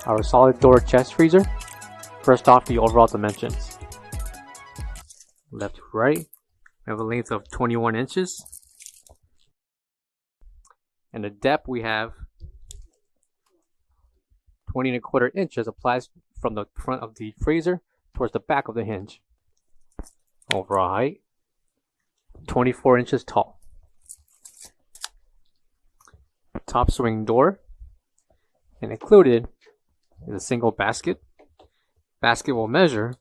our solid door chest freezer. First off, the overall dimensions. Left to right, we have a length of 21 inches. And the depth we have 20 1/4 inches applies from the front of the freezer towards the back of the hinge. Overall height, 24 inches tall. Top swing door, and included is a single basket. Basket will measure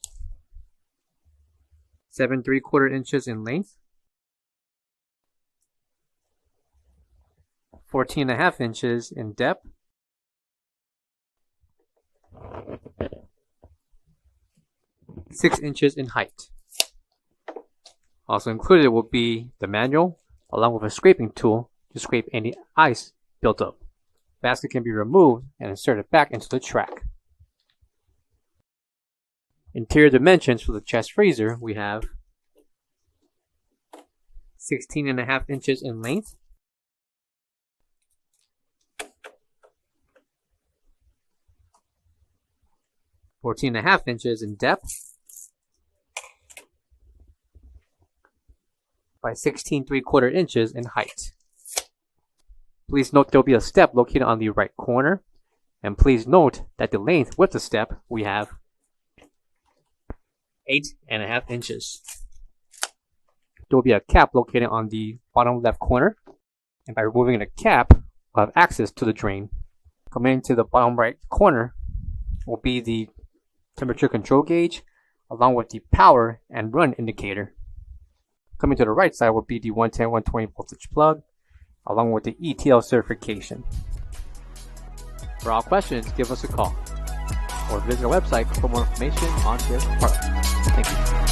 7 3/4 inches in length, 14.5 inches in depth, 6 inches in height. Also included will be the manual along with a scraping tool to scrape any ice built up. Basket can be removed and inserted back into the track. Interior dimensions for the chest freezer, we have 16.5 inches in length, 14.5 inches in depth, by 16 3/4 inches in height. Please note there will be a step located on the right corner, and please note that the length with the step we have 8.5 inches. There will be a cap located on the bottom left corner, and by removing the cap, we'll have access to the drain. Coming into the bottom right corner will be the temperature control gauge, along with the power and run indicator. Coming to the right side will be the 110 120 voltage plug, along with the ETL certification. For all questions, give us a call or visit our website for more information on this product. Thank you.